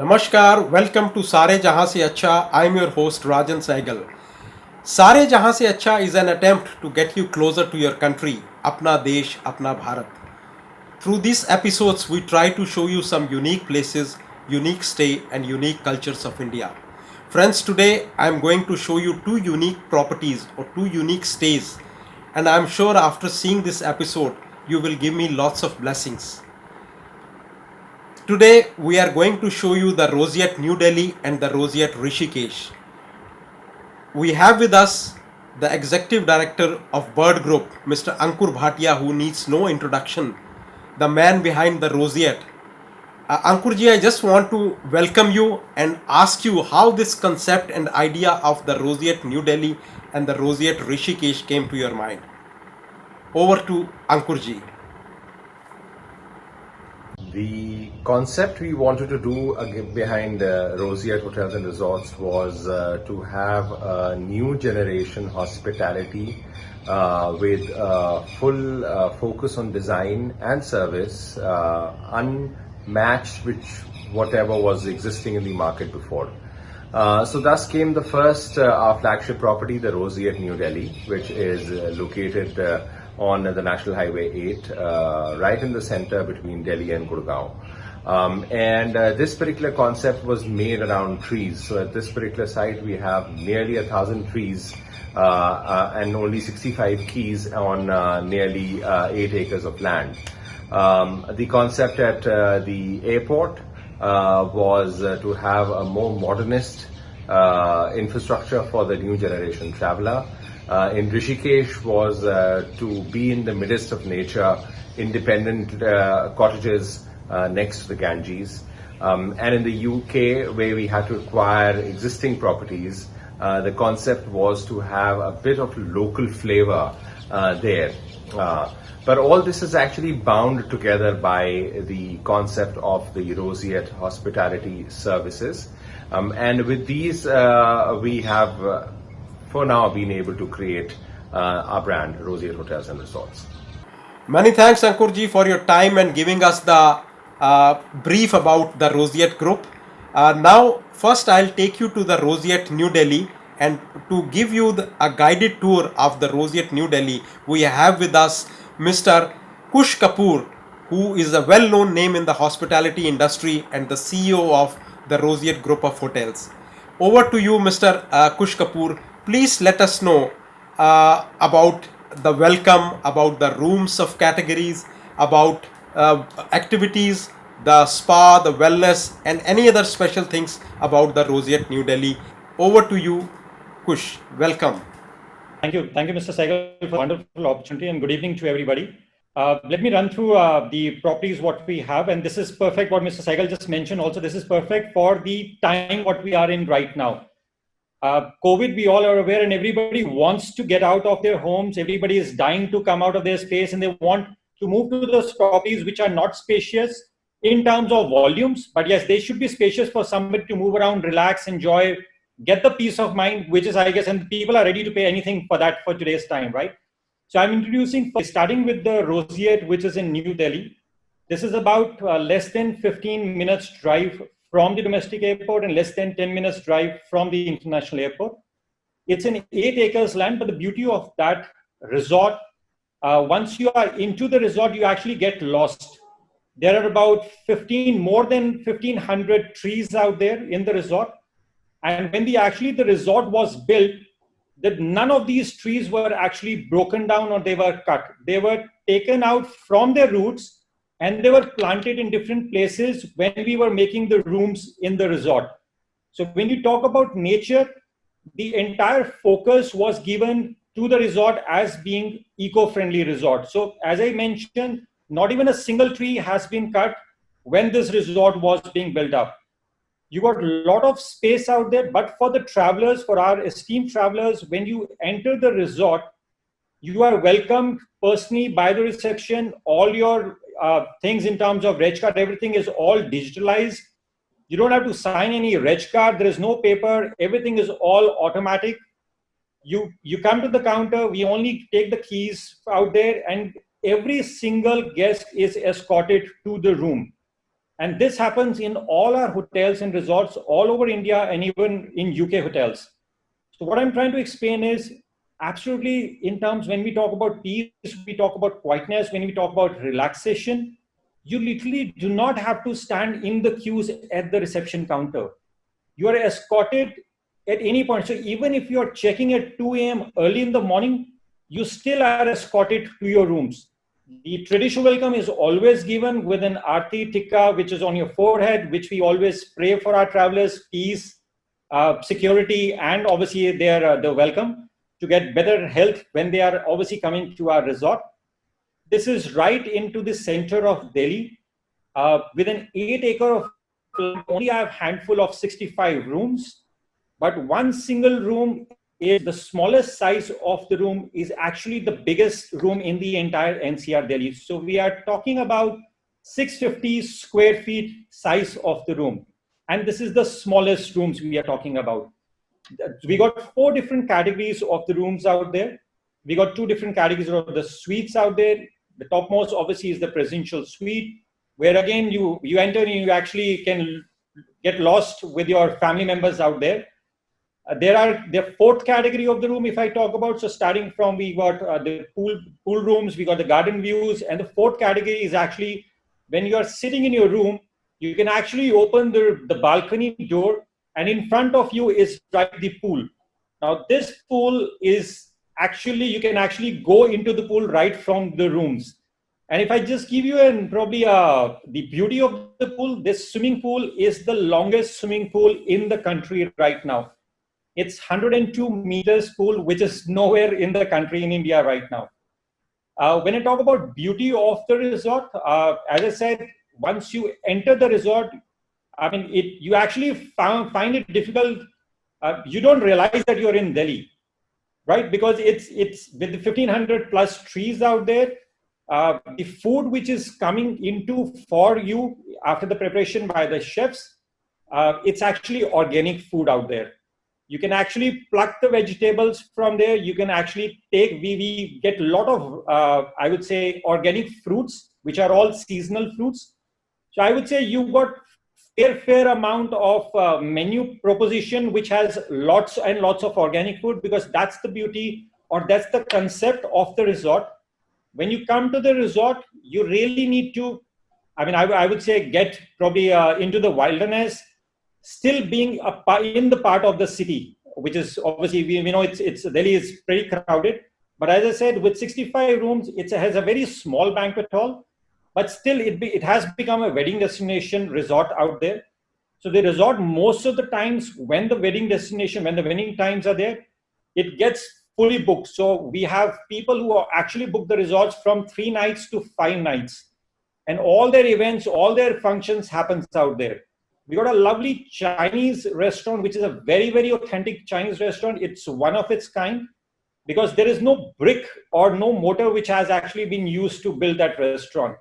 Namaskar, welcome to Sare Jahan Se Achcha. I am your host Rajan Sehgal. Sare Jahan Se Achcha is an attempt to get you closer to your country, Apna Desh, Apna Bharat. Through these episodes, we try to show you some unique places, unique stay, and unique cultures of India. Friends, today I am going to show you two unique properties or two unique stays, and I am sure after seeing this episode, you will give me lots of blessings. Today we are going to show you the Roseate New Delhi and the Roseate Rishikesh. We have with us the Executive Director of Bird Group, Mr. Ankur Bhatia, who needs no introduction, the man behind the Roseate. Ankurji, I just want to welcome you and ask you how this concept and idea of the Roseate New Delhi and the Roseate Rishikesh came to your mind. Over to Ankurji. The concept we wanted to do behind Roseate Hotels and Resorts was to have a new generation hospitality with full focus on design and service, unmatched with whatever was existing in the market before. So thus came the first, our flagship property, the Roseate New Delhi, which is located on the National Highway 8, right in the center between Delhi and Gurgaon. This particular concept was made around trees. So at this particular site, we have nearly 1,000 trees and only 65 keys on nearly 8 acres of land. The concept at the airport was to have a more modernist infrastructure for the new generation traveler. In Rishikesh was to be in the midst of nature, independent cottages next to the Ganges. And in the UK, where we had to acquire existing properties, the concept was to have a bit of local flavor there. But all this is actually bound together by the concept of the Roseate Hospitality Services. And with these, we have for now been able to create our brand, Roseate Hotels and Resorts. Many thanks, Ankurji, for your time and giving us the brief about the Roseate Group. Now, first I'll take you to the Roseate New Delhi, and to give you a guided tour of the Roseate New Delhi, we have with us Mr. Kush Kapoor, who is a well-known name in the hospitality industry and the CEO of the Roseate Group of Hotels. Over to you, Mr. Kush Kapoor. Please let us know about the welcome, about the rooms of categories, about activities, the spa, the wellness, and any other special things about the Roseate New Delhi. Over to you, Kush. Welcome. Thank you, Mr. Sehgal, for a wonderful opportunity, and good evening to everybody. Let me run through the properties what we have, and this is perfect. What Mr. Sehgal just mentioned. Also, this is perfect for the time what we are in right now. COVID, we all are aware, and everybody wants to get out of their homes. Everybody is dying to come out of their space, and they want to move to those properties which are not spacious in terms of volumes. But yes, they should be spacious for somebody to move around, relax, enjoy, get the peace of mind, which is, I guess, and people are ready to pay anything for that for today's time, right? So I'm starting with the Roseate, which is in New Delhi. This is about less than 15 minutes drive from the domestic airport and less than 10 minutes drive from the international airport. It's an 8 acres land, but the beauty of that resort, once you are into the resort, you actually get lost. There are about more than 1,500 trees out there in the resort. And when the resort was built, that none of these trees were actually broken down or they were cut. They were taken out from their roots and they were planted in different places when we were making the rooms in the resort. So when you talk about nature, the entire focus was given to the resort as being eco-friendly resort. So as I mentioned, not even a single tree has been cut when this resort was being built up. You got a lot of space out there, but for the travelers, for our esteemed travelers, when you enter the resort, you are welcomed personally by the reception. All your things in terms of reg card, everything is all digitalized. You don't have to sign any reg card. There is no paper. Everything is all automatic. You come to the counter. We only take the keys out there, and every single guest is escorted to the room. And this happens in all our hotels and resorts all over India and even in UK hotels. So what I'm trying to explain is absolutely in terms when we talk about peace, we talk about quietness, when we talk about relaxation, you literally do not have to stand in the queues at the reception counter. You are escorted at any point. So even if you're checking at 2 a.m. early in the morning, you still are escorted to your rooms. The traditional welcome is always given with an Aarti Tikka, which is on your forehead, which we always pray for our travelers, peace, security, and obviously their the welcome to get better health when they are obviously coming to our resort. This is right into the center of Delhi. With an 8 acre of land, only have handful of 65 rooms, but one single room is the smallest size of the room is actually the biggest room in the entire NCR Delhi. So we are talking about 650 square feet size of the room. And this is the smallest rooms we are talking about. We got 4 different categories of the rooms out there. We got 2 different categories of the suites out there. The topmost obviously is the presidential suite, where again you enter and you actually can get lost with your family members out there. There are the 4th category of the room if I talk about. So starting from we got the pool rooms, we got the garden views, and the 4th category is actually when you are sitting in your room, you can actually open the balcony door, and in front of you is right the pool. Now this pool is actually you can actually go into the pool right from the rooms. And if I just give you probably the beauty of the pool, this swimming pool is the longest swimming pool in the country right now. It's 102 meters pool, which is nowhere in the country in India right now. When I talk about beauty of the resort, as I said, once you enter the resort, I mean, you actually find it difficult. You don't realize that you're in Delhi, right? Because it's with the 1,500 plus trees out there. The food which is coming into for you after the preparation by the chefs, it's actually organic food out there. You can actually pluck the vegetables from there. You can actually we get a lot of, I would say, organic fruits, which are all seasonal fruits. So I would say you got fair amount of menu proposition, which has lots and lots of organic food, because that's the beauty or that's the concept of the resort. When you come to the resort, you really need to, I mean, I would say get probably into the wilderness, still being in the part of the city, which is obviously we know it's Delhi is pretty crowded. But as I said, with 65 rooms, it has a very small banquet hall, but still it has become a wedding destination resort out there. So the resort most of the times when the wedding times are there, it gets fully booked. So we have people who are actually book the resorts from 3 nights to 5 nights, and all their events, all their functions happens out there. We got a lovely Chinese restaurant, which is a very authentic Chinese restaurant. It's one of its kind, because there is no brick or no mortar which has actually been used to build that restaurant.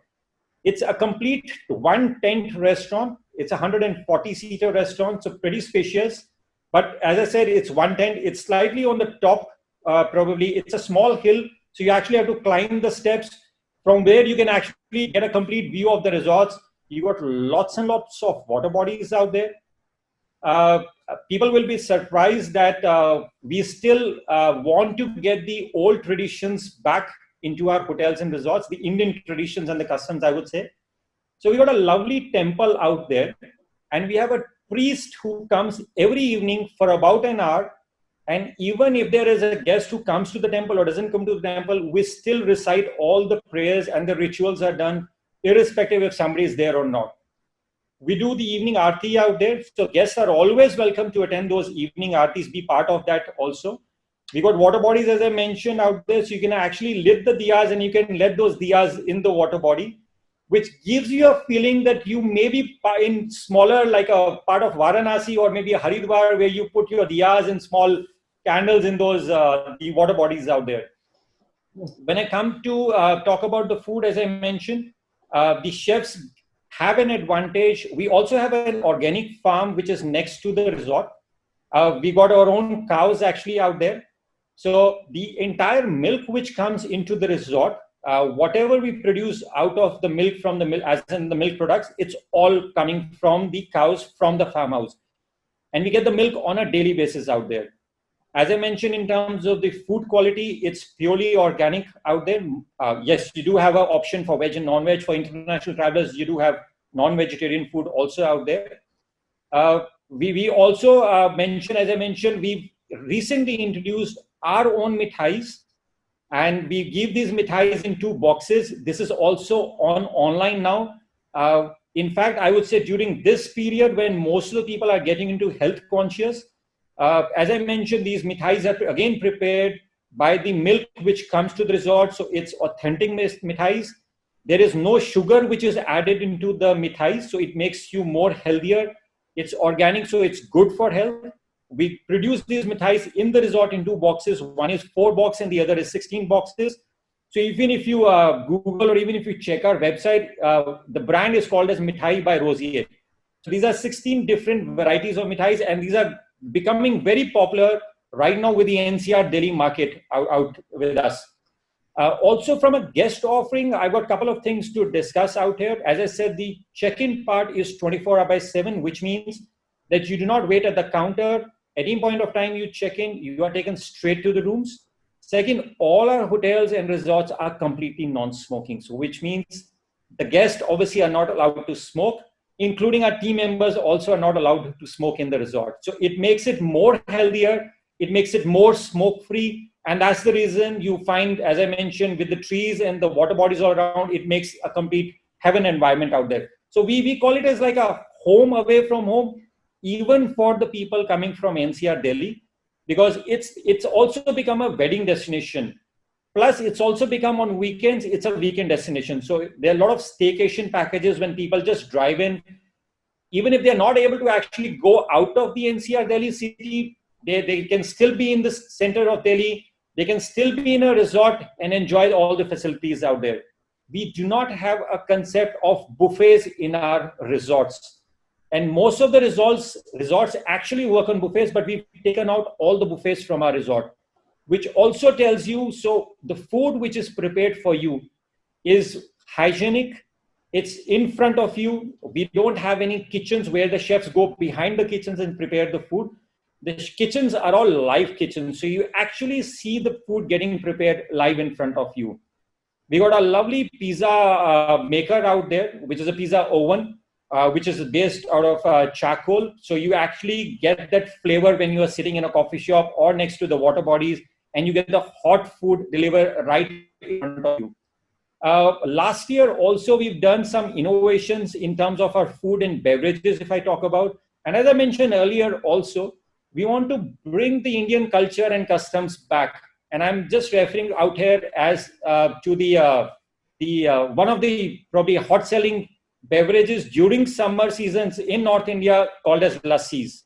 It's a complete one tent restaurant. It's a 140-seater restaurant, so pretty spacious. But as I said, it's one tent. It's slightly on the top, probably. It's a small hill, so you actually have to climb the steps, from where you can actually get a complete view of the resorts. You got lots and lots of water bodies out there. People will be surprised that we still want to get the old traditions back into our hotels and resorts, the Indian traditions and the customs, I would say. So we got a lovely temple out there, and we have a priest who comes every evening for about an hour. And even if there is a guest who comes to the temple or doesn't come to the temple, we still recite all the prayers, and the rituals are done irrespective if somebody is there or not. We do the evening aarti out there, so guests are always welcome to attend those evening aartis, be part of that also. We got water bodies, as I mentioned, out there, so you can actually lit the diyas and you can let those diyas in the water body, which gives you a feeling that you may be in smaller, like a part of Varanasi or maybe a Haridwar, where you put your diyas and small candles in those the water bodies out there. When I come to talk about the food, as I mentioned, the chefs have an advantage. We also have an organic farm which is next to the resort. We got our own cows actually out there. So the entire milk which comes into the resort, whatever we produce out of the milk from the milk, as in the milk products, it's all coming from the cows from the farmhouse. And we get the milk on a daily basis out there. As I mentioned, in terms of the food quality, it's purely organic out there. Yes, you do have an option for veg and non-veg. For international travelers, you do have non-vegetarian food also out there. We also mentioned, as I mentioned, we've recently introduced our own mithais, and we give these mithais in 2 boxes. This is also online now. In fact, I would say during this period when most of the people are getting into health conscious, as I mentioned, these mithais are again prepared by the milk which comes to the resort. So it's authentic mithais. There is no sugar which is added into the mithais, so it makes you more healthier. It's organic, so it's good for health. We produce these mithais in the resort in 2 boxes. One is 4 boxes and the other is 16 boxes. So even if you Google or even if you check our website, the brand is called as Mithai by Roseate. So these are 16 different varieties of mithais, and these are becoming very popular right now with the NCR Delhi market out with us. Also, from a guest offering, I've got a couple of things to discuss out here. As I said, the check-in part is 24/7, which means that you do not wait at the counter. At any point of time you check in, you are taken straight to the rooms. Second, all our hotels and resorts are completely non-smoking, so which means the guests obviously are not allowed to smoke, including our team members also are not allowed to smoke in the resort. So it makes it more healthier, it makes it more smoke-free, and that's the reason you find, as I mentioned, with the trees and the water bodies all around, it makes a complete heaven environment out there. So we call it as like a home away from home, even for the people coming from NCR Delhi, because it's also become a wedding destination. Plus, it's also become on weekends, it's a weekend destination. So there are a lot of staycation packages when people just drive in. Even if they're not able to actually go out of the NCR Delhi city, they can still be in the center of Delhi. They can still be in a resort and enjoy all the facilities out there. We do not have a concept of buffets in our resorts. And most of the resorts actually work on buffets, but we've taken out all the buffets from our resort, which also tells you, so the food which is prepared for you is hygienic. It's in front of you. We don't have any kitchens where the chefs go behind the kitchens and prepare the food. The kitchens are all live kitchens. So you actually see the food getting prepared live in front of you. We got a lovely pizza maker out there, which is a pizza oven, which is based out of charcoal. So you actually get that flavor when you are sitting in a coffee shop or next to the water bodies, and you get the hot food delivered right in front of you. Last year also, we've done some innovations in terms of our food and beverages, if I talk about. And as I mentioned earlier also, we want to bring the Indian culture and customs back. And I'm just referring out here as to the one of the probably hot selling beverages during summer seasons in North India called as lassis.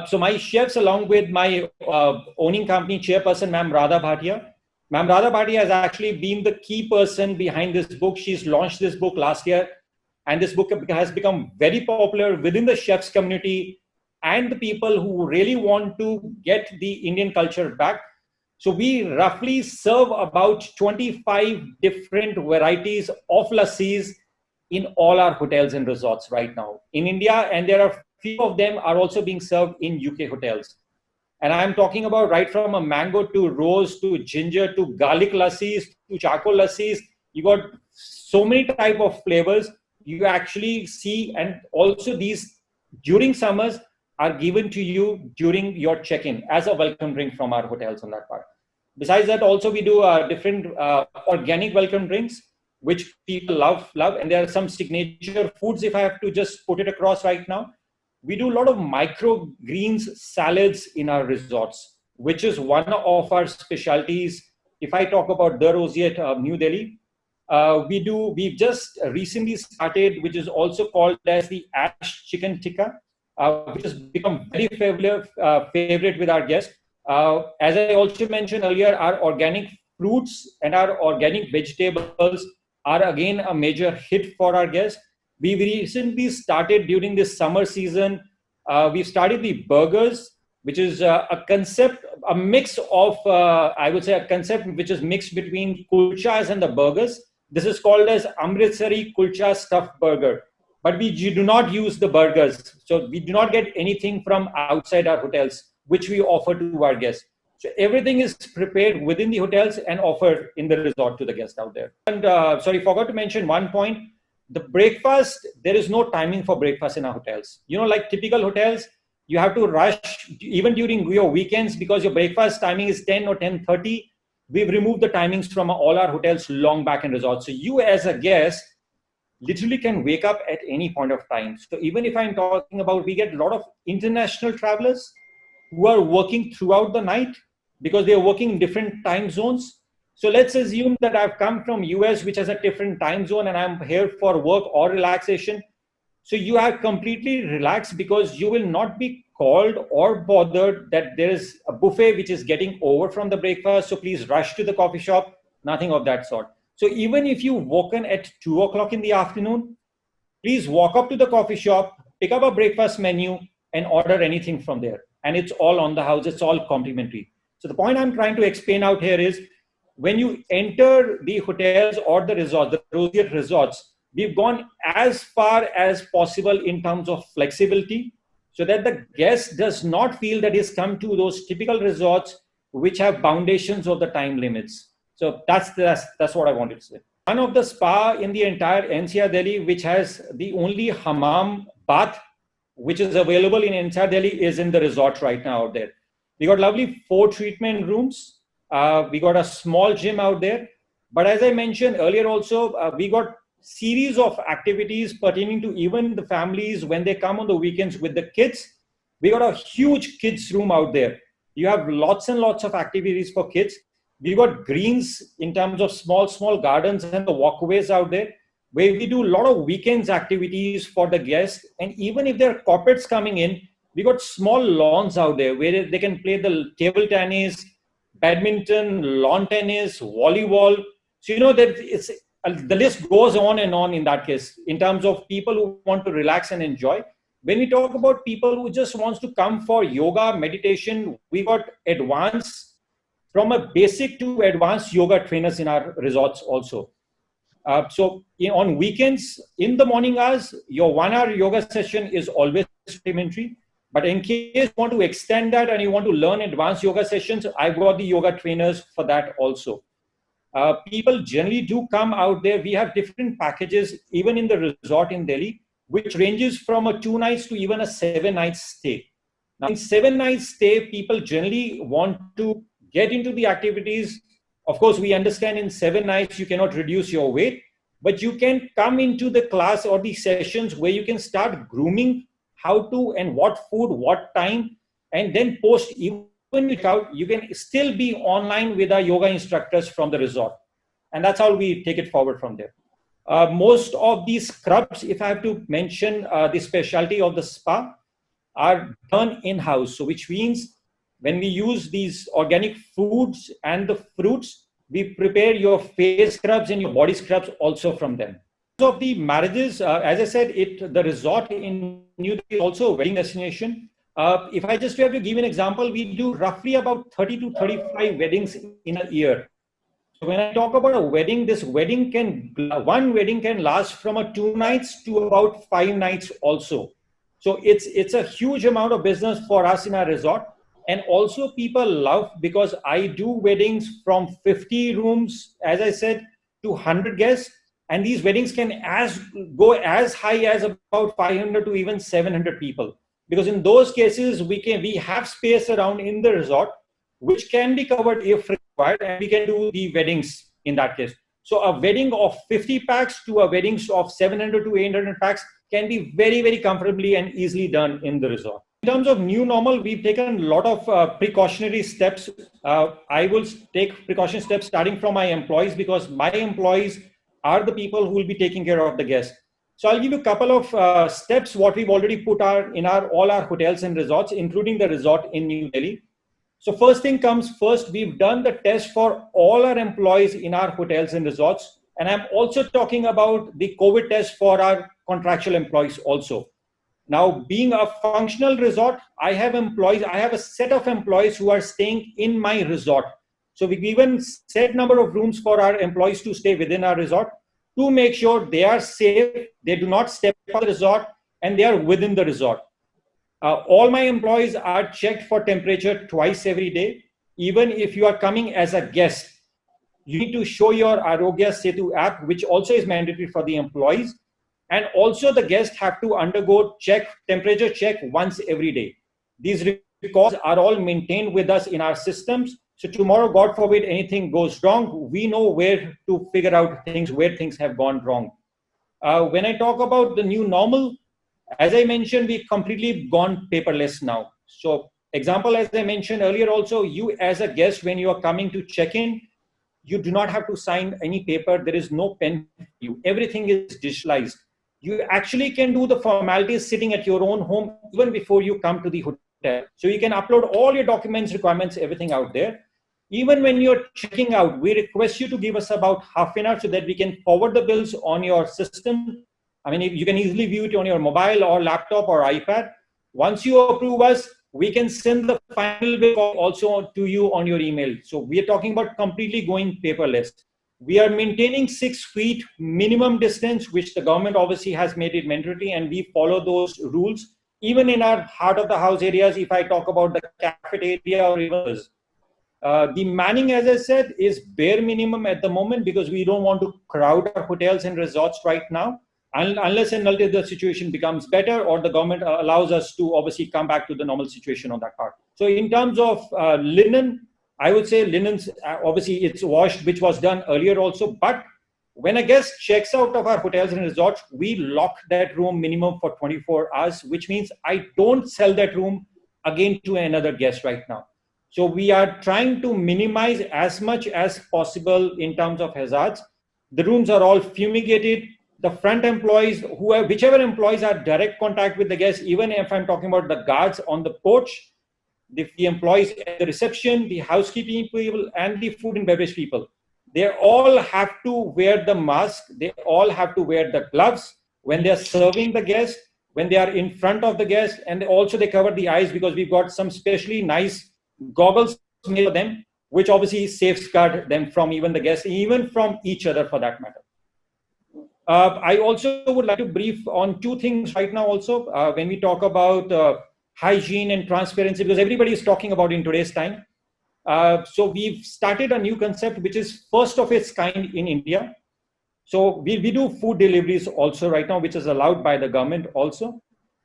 So my chefs, along with my owning company chairperson, Ma'am Radha Bhatia. Ma'am Radha Bhatia has actually been the key person behind this book. She's launched this book last year, and this book has become very popular within the chefs community and the people who really want to get the Indian culture back. So we roughly serve about 25 different varieties of lassis in all our hotels and resorts right now in India, and there are few of them are also being served in UK hotels. And I'm talking about right from a mango to rose to ginger to garlic lassis to charcoal lassis. You got so many type of flavors you actually see, and also these during summers are given to you during your check-in as a welcome drink from our hotels on that part. Besides that, also we do different organic welcome drinks, which people love. And there are some signature foods, if I have to just put it across right now. We do a lot of microgreens salads in our resorts, which is one of our specialties. If I talk about the Roseate, New Delhi, we've just recently started, which is also called as the ash chicken tikka, which has become very favorite with our guests. As I also mentioned earlier, our organic fruits and our organic vegetables are again a major hit for our guests. We've recently started during this summer season. We've started the burgers, which is a concept, a mix of, I would say, a concept which is mixed between kulchas and the burgers. This is called as Amritsari kulcha stuffed burger. But we do not use the burgers. So we do not get anything from outside our hotels, which we offer to our guests. So everything is prepared within the hotels and offered in the resort to the guests out there. And sorry, forgot to mention one point. The breakfast, there is no timing for breakfast in our hotels. You know, like typical hotels, you have to rush even during your weekends because your breakfast timing is 10 or 10:30. We've removed the timings from all our hotels long back in resorts. So you as a guest literally can wake up at any point of time. So even if I'm talking about, we get a lot of international travelers who are working throughout the night because they are working in different time zones. So let's assume that I've come from US, which has a different time zone, and I'm here for work or relaxation. So you are completely relaxed because you will not be called or bothered that there is a buffet which is getting over from the breakfast. So please rush to the coffee shop, nothing of that sort. So even if you've woken at 2 o'clock in the afternoon, please walk up to the coffee shop, pick up a breakfast menu and order anything from there. And it's all on the house, it's all complimentary. So the point I'm trying to explain out here is when you enter the hotels or the resorts, the Roseate resorts, we've gone as far as possible in terms of flexibility so that the guest does not feel that he's come to those typical resorts which have foundations of the time limits. So that's what I wanted to say. One of the spa in the entire NCR Delhi, which has the only hammam bath, which is available in NCR Delhi, is in the resort right now out there. We got lovely 4 treatment rooms. We got a small gym out there. But as I mentioned earlier also, we got series of activities pertaining to even the families when they come on the weekends with the kids. We got a huge kids room out there. You have lots and lots of activities for kids. We got greens in terms of small gardens and the walkways out there where we do a lot of weekends activities for the guests. And even if there are corporates coming in, we got small lawns out there where they can play the table tennis, badminton, lawn tennis, volleyball. So, you know, that it's the list goes on and on in that case in terms of people who want to relax and enjoy. When we talk about people who just wants to come for yoga, meditation, we got advanced, from a basic to advanced yoga trainers in our resorts also. On weekends, in the morning hours, your 1 hour yoga session is always complimentary. But in case you want to extend that and you want to learn advanced yoga sessions, I've got the yoga trainers for that also. People generally do come out there. We have different packages, even in the resort in Delhi, which ranges from a 2 nights to even a 7 night stay. Now, in 7 nights stay, people generally want to get into the activities. Of course, we understand in 7 nights, you cannot reduce your weight, but you can come into the class or the sessions where you can start grooming how to and what food, what time, and then post, even without, you can still be online with our yoga instructors from the resort. And that's how we take it forward from there. Most of these scrubs, if I have to mention the specialty of the spa, are done in-house. So which means when we use these organic foods and the fruits, we prepare your face scrubs and your body scrubs also from them. Of the marriages, as I said, the resort in New Delhi is also a wedding destination. If I just have to give an example, we do roughly about 30 to 35 weddings in a year. So when I talk about a wedding, one wedding can last from a 2 nights to about 5 nights also. So it's a huge amount of business for us in our resort. And also people love, because I do weddings from 50 rooms, as I said, to 100 guests. And these weddings can go as high as about 500 to even 700 people. Because in those cases, we have space around in the resort, which can be covered if required, and we can do the weddings in that case. So a wedding of 50 packs to a weddings of 700 to 800 packs can be very, very comfortably and easily done in the resort. In terms of new normal, we've taken a lot of precautionary steps. I will take precaution steps starting from my employees, because my employees are the people who will be taking care of the guests. So I'll give you a couple of steps what we've already put in all our hotels and resorts, including the resort in New Delhi. So first thing comes first, we've done the test for all our employees in our hotels and resorts. And I'm also talking about the COVID test for our contractual employees also. Now, being a functional resort, I have employees, I have a set of employees who are staying in my resort. So we given set number of rooms for our employees to stay within our resort to make sure they are safe, they do not step on the resort, and they are within the resort. All my employees are checked for temperature twice every day. Even if you are coming as a guest, you need to show your Arogya Setu app, which also is mandatory for the employees. And also the guests have to undergo temperature check once every day. These records are all maintained with us in our systems. So tomorrow, God forbid, anything goes wrong, we know where to figure out things, where things have gone wrong. When I talk about the new normal, as I mentioned, we've completely gone paperless now. So example, as I mentioned earlier also, you as a guest, when you are coming to check in, you do not have to sign any paper. There is no pen for you. Everything is digitalized. You actually can do the formalities sitting at your own home even before you come to the hotel. So you can upload all your documents, requirements, everything out there. Even when you're checking out, we request you to give us about half an hour so that we can forward the bills on your system. I mean, you can easily view it on your mobile or laptop or iPad. Once you approve us, we can send the final bill also to you on your email. So we are talking about completely going paperless. We are maintaining 6 feet minimum distance, which the government obviously has made it mandatory, and we follow those rules. Even in our heart of the house areas, if I talk about the cafeteria or even the manning, as I said, is bare minimum at the moment because we don't want to crowd our hotels and resorts right now, unless and until the situation becomes better or the government allows us to obviously come back to the normal situation on that part. So in terms of linen, I would say linens, obviously it's washed, which was done earlier also. But when a guest checks out of our hotels and resorts, we lock that room minimum for 24 hours, which means I don't sell that room again to another guest right now. So we are trying to minimize as much as possible in terms of hazards. The rooms are all fumigated. The front employees, whichever employees are direct contact with the guests, even if I'm talking about the guards on the porch, the employees at the reception, the housekeeping people, and the food and beverage people, they all have to wear the mask. They all have to wear the gloves when they're serving the guest, when they are in front of the guest, and also they cover the eyes because we've got some specially nice goggles made for them, which obviously safeguard them from even the guests, even from each other for that matter. I also would like to brief on two things right now also when we talk about hygiene and transparency, because everybody is talking about it in today's time. So we've started a new concept which is first of its kind in India. So we do food deliveries also right now, which is allowed by the government also.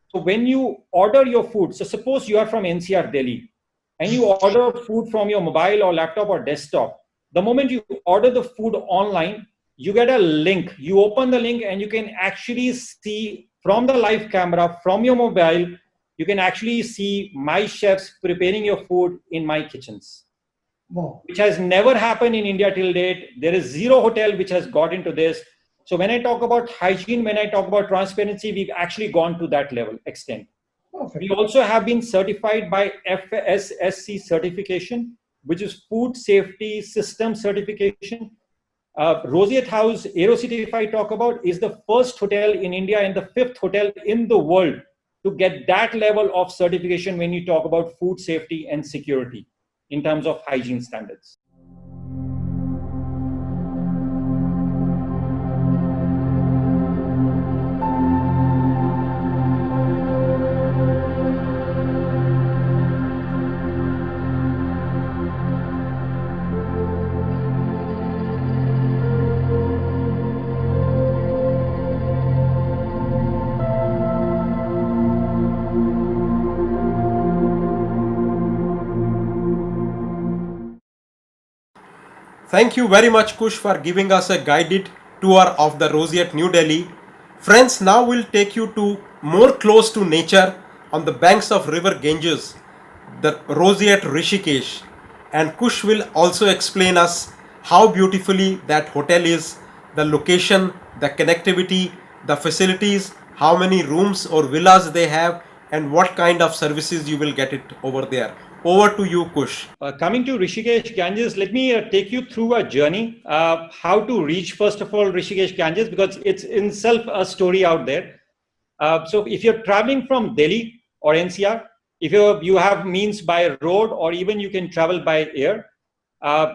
So when you order your food, so suppose you are from NCR, Delhi, and you order food from your mobile or laptop or desktop, the moment you order the food online, you get a link. You open the link and you can actually see from the live camera, from your mobile, you can actually see my chefs preparing your food in my kitchens. Wow. Which has never happened in India till date. There is zero hotel which has got into this. So when I talk about hygiene, when I talk about transparency, we've actually gone to that level extent. Perfect. We also have been certified by FSSC certification, which is Food Safety System certification. Roseate House, Aerocity, if I talk about, is the first hotel in India and the 5th hotel in the world to get that level of certification when you talk about food safety and security in terms of hygiene standards. Thank you very much, Kush, for giving us a guided tour of the Roseate New Delhi. Friends, now we'll take you to more close to nature on the banks of river Ganges, the Roseate Rishikesh. And Kush will also explain us how beautifully that hotel is, the location, the connectivity, the facilities, how many rooms or villas they have, and what kind of services you will get it over there. Over to you, Kush. Coming to Rishikesh Ganges, let me take you through a journey, how to reach, first of all, Rishikesh Ganges, because it's in itself a story out there. So if you're traveling from Delhi or NCR, if you have means by road or even you can travel by air,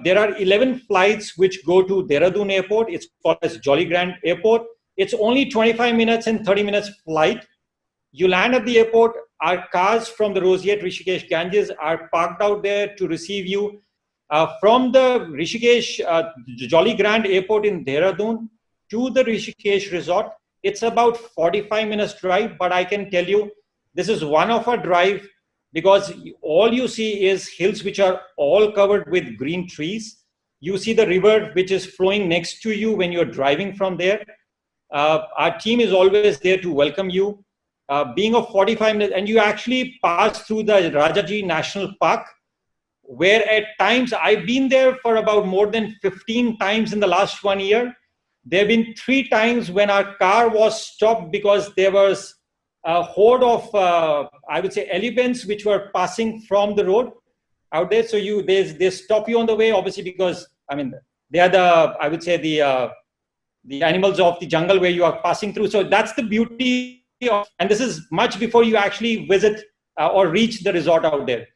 there are 11 flights which go to Dehradun Airport. It's called as Jolly Grant Airport. It's only 25 minutes and 30 minutes flight. You land at the airport. Our cars from the Roseate, Rishikesh, Ganges are parked out there to receive you. From the Rishikesh Jolly Grant Airport in Dehradun to the Rishikesh Resort, it's about 45 minutes drive, but I can tell you this is one of our drive because all you see is hills which are all covered with green trees. You see the river which is flowing next to you when you're driving from there. Our team is always there to welcome you. Being of 45 minutes, and you actually pass through the Rajaji National Park, where at times I've been there for about more than 15 times in the last 1 year. There have been 3 times when our car was stopped because there was a horde of, I would say, elephants which were passing from the road out there. So they stop you on the way, obviously, because I mean they are the, I would say, the animals of the jungle where you are passing through. So that's the beauty of, and this is much before you actually visit or reach the resort out there.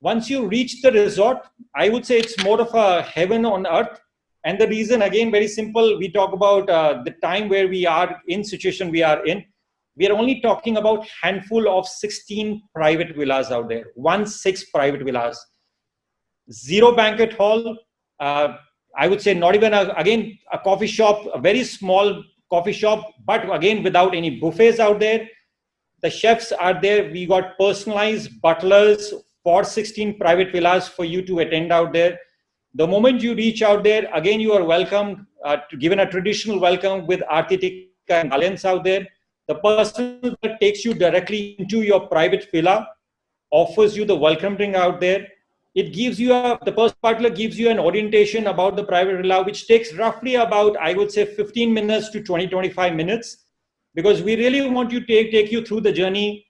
Once you reach the resort, I would say it's more of a heaven on earth. And the reason, again, very simple. We talk about the time where we are in situation we are in. We are only talking about handful of 16 private villas out there, 16 private villas, 0 banquet hall. I would say not even again a coffee shop, a very small coffee shop, but again without any buffets out there. The chefs are there. We got personalized butlers for 16 private villas for you to attend out there. The moment you reach out there, again you are welcomed, given a traditional welcome with Aarti Tikka and garlands out there. The person that takes you directly into your private villa offers you the welcome drink out there. It gives you the person butler gives you an orientation about the private villa, which takes roughly about, I would say, 15 minutes to 25 minutes, because we really want you to take you through the journey.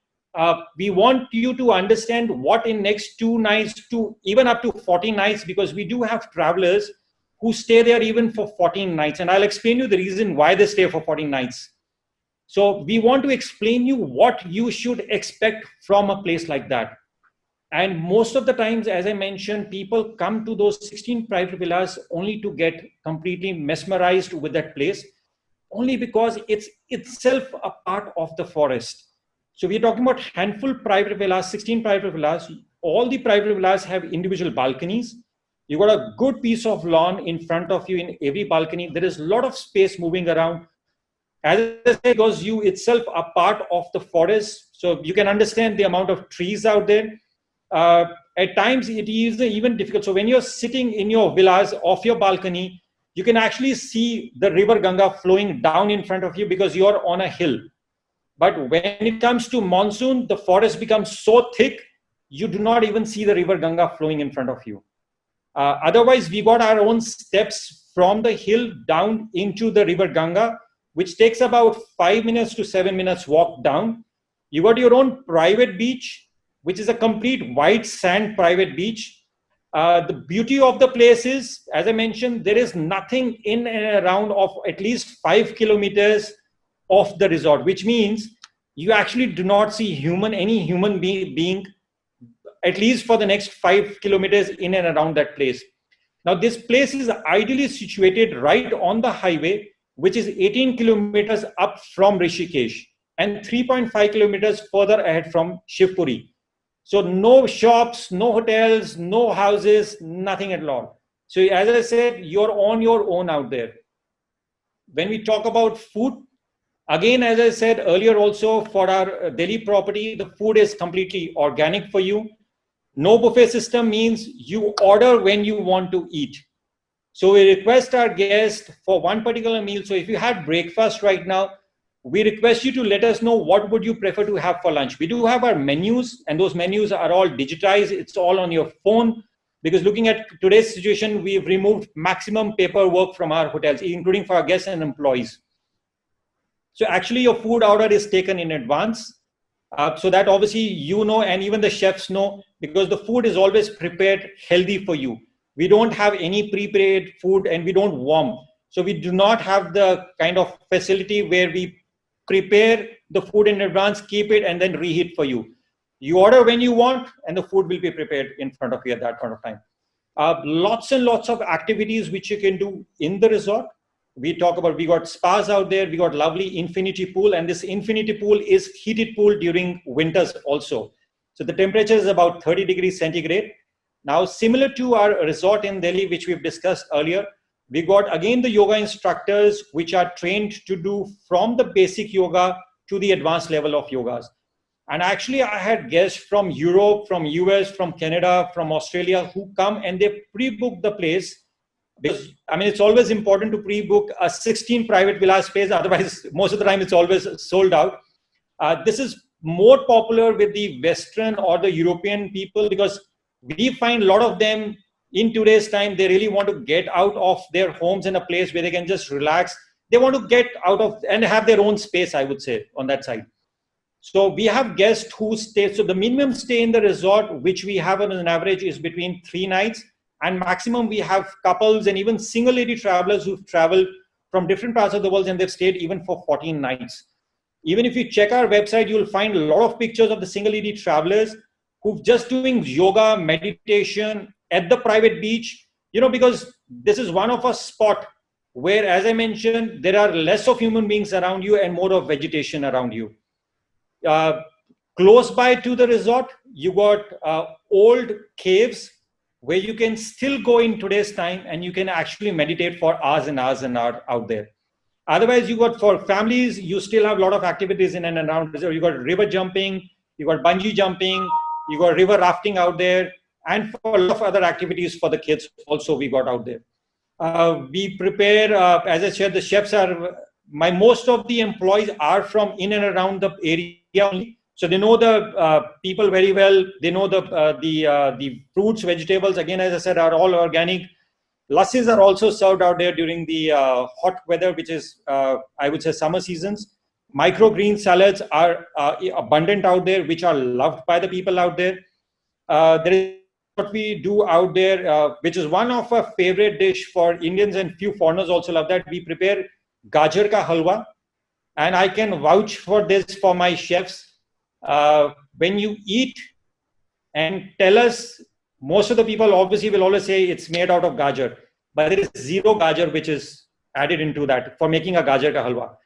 We want you to understand what in next 2 nights to even up to 14 nights, because we do have travelers who stay there even for 14 nights. And I'll explain you the reason why they stay for 14 nights. So we want to explain you what you should expect from a place like that. And most of the times, as I mentioned, people come to those 16 private villas only to get completely mesmerized with that place, only because it's itself a part of the forest. So we're talking about handful private villas, 16 private villas. All the private villas have individual balconies. You've got a good piece of lawn in front of you in every balcony. There is a lot of space moving around. As I say, because you itself are part of the forest, so you can understand the amount of trees out there. At times it is even difficult. So when you're sitting in your villas off your balcony, you can actually see the river Ganga flowing down in front of you because you're on a hill. But when it comes to monsoon, the forest becomes so thick, you do not even see the river Ganga flowing in front of you. Otherwise, we got our own steps from the hill down into the river Ganga, which takes about 5 minutes to 7 minutes walk down. You got your own private beach, which is a complete white sand private beach. The beauty of the place is, as I mentioned, there is nothing in and around of at least 5 kilometers of the resort, which means you actually do not see any human being, at least for the next 5 kilometers in and around that place. Now, this place is ideally situated right on the highway, which is 18 kilometers up from Rishikesh and 3.5 kilometers further ahead from Shivpuri. So no shops, no hotels, no houses, nothing at all. So as I said, you're on your own out there. When we talk about food, again, as I said earlier also, for our Delhi property, the food is completely organic for you. No buffet system means you order when you want to eat. So we request our guests for one particular meal. So if you had breakfast right now, we request you to let us know what would you prefer to have for lunch. We do have our menus, and those menus are all digitized. It's all on your phone, because looking at today's situation, we've removed maximum paperwork from our hotels, including for our guests and employees. So actually your food order is taken in advance, so that obviously you know, and even the chefs know, because the food is always prepared healthy for you. We don't have any pre-prepared food, and we don't warm. So we do not have the kind of facility where we prepare the food in advance, keep it, and then reheat for you. You order when you want, and the food will be prepared in front of you at that point of time. Lots and lots of activities which you can do in the resort. We got spas out there, we got lovely infinity pool, and this infinity pool is heated pool during winters also. So the temperature is about 30 degrees centigrade. Now, similar to our resort in Delhi, which we've discussed earlier, we got again the yoga instructors which are trained to do from the basic yoga to the advanced level of yogas. And actually, I had guests from Europe, from US, from Canada, from Australia who come and they pre-book the place. Because, I mean, it's always important to pre-book a 16 private villa space. Otherwise, most of the time, it's always sold out. This is more popular with the Western or the European people because we find a lot of them in today's time, they really want to get out of their homes in a place where they can just relax. They want to get out of and have their own space, I would say, on that side. So we have guests who stay. So the minimum stay in the resort, which we have on an average, is between 3 nights. And maximum, we have couples and even single lady travelers who've traveled from different parts of the world and they've stayed even for 14 nights. Even if you check our website, you'll find a lot of pictures of the single lady travelers who've just doing yoga, meditation at the private beach, because this is one of a spot where, as I mentioned, there are less of human beings around you and more of vegetation around you. Close by to the resort, you got old caves where you can still go in today's time and you can actually meditate for hours and hours and hours out there. Otherwise, you got for families, you still have a lot of activities in and around. You got river jumping, you got bungee jumping, you got river rafting out there, and for a lot of other activities for the kids also we got out there. We prepare, as I said, the chefs are, most of the employees are from in and around the area only. So they know the people very well. They know the fruits, vegetables, again, as I said, are all organic. Lassis are also served out there during the hot weather, which is, I would say, summer seasons. Microgreen salads are abundant out there, which are loved by the people out there. There is what we do out there, which is one of our favorite dish for Indians, and few foreigners also love that. We prepare gajar ka halwa, and I can vouch for this for my chefs. When you eat and tell us, most of the people obviously will always say it's made out of gajar, but there is zero gajar which is added into that for making a gajar ka halwa.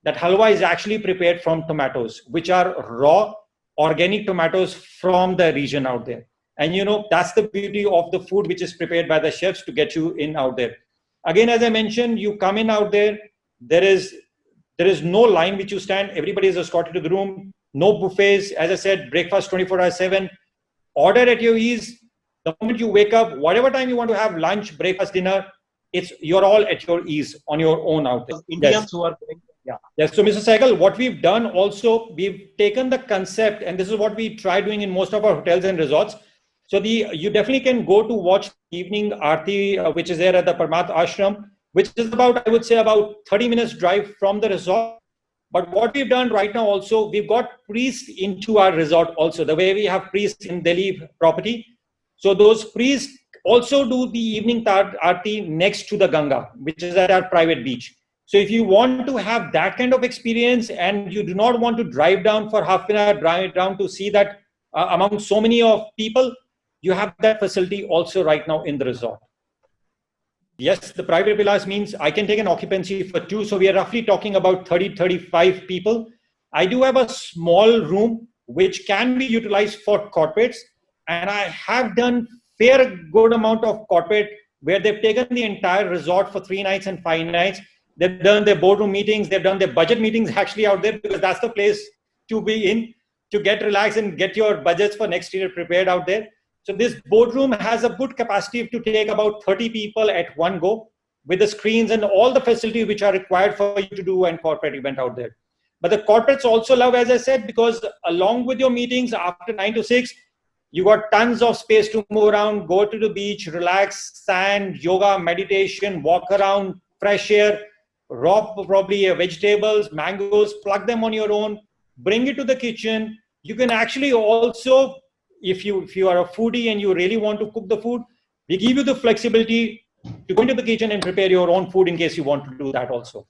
That halwa is actually prepared from tomatoes, which are raw, organic tomatoes from the region out there. And that's the beauty of the food which is prepared by the chefs to get you in out there. Again, as I mentioned, you come in out there, there is no line which you stand. Everybody is escorted to the room. No buffets. As I said, breakfast 24/7. Order at your ease. The moment you wake up, whatever time you want to have lunch, breakfast, dinner, you're all at your ease on your own out there. Indians who are going. Yeah. Yes. So, Mr. Sehgal, what we've done also, we've taken the concept, and this is what we try doing in most of our hotels and resorts. So you definitely can go to watch evening Aarti, which is there at the Parmat Ashram, which is about, I would say, about 30 minutes drive from the resort. But what we've done right now also, we've got priests into our resort also, the way we have priests in Delhi property. So those priests also do the evening Aarti next to the Ganga, which is at our private beach. So if you want to have that kind of experience and you do not want to drive down for half an hour, drive down to see that among so many of people, you have that facility also right now in the resort. Yes, the private villas means I can take an occupancy for 2. So we are roughly talking about 30-35 people. I do have a small room which can be utilized for corporates. And I have done fair good amount of corporate where they've taken the entire resort for 3 nights and 5 nights. They've done their boardroom meetings. They've done their budget meetings actually out there, because that's the place to be in to get relaxed and get your budgets for next year prepared out there. So this boardroom has a good capacity to take about 30 people at one go, with the screens and all the facilities which are required for you to do an corporate event out there. But the corporates also love, as I said, because along with your meetings after 9 to 6, you got tons of space to move around, go to the beach, relax, sand, yoga, meditation, walk around, fresh air, raw probably vegetables, mangoes, pluck them on your own, bring it to the kitchen. You can actually also, if you are a foodie and you really want to cook the food, we give you the flexibility to go into the kitchen and prepare your own food in case you want to do that also.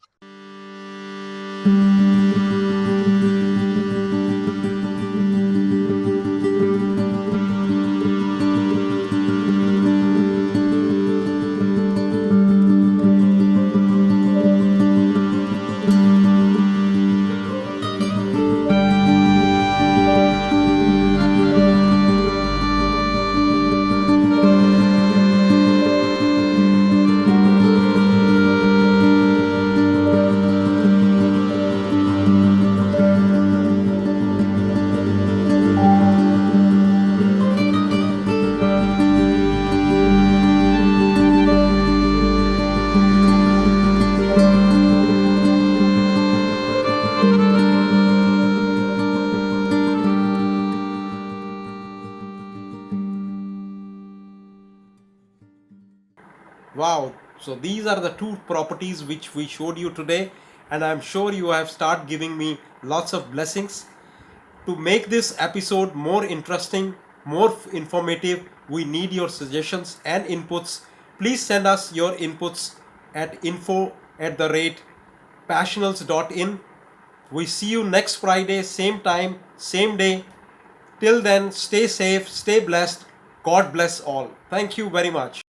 Wow. So these are the two properties which we showed you today, and I'm sure you have started giving me lots of blessings. To make this episode more interesting, more informative, we need your suggestions and inputs. Please send us your inputs at info@passionals.in. We see you next Friday, same time, same day. Till then, stay safe, stay blessed. God bless all. Thank you very much.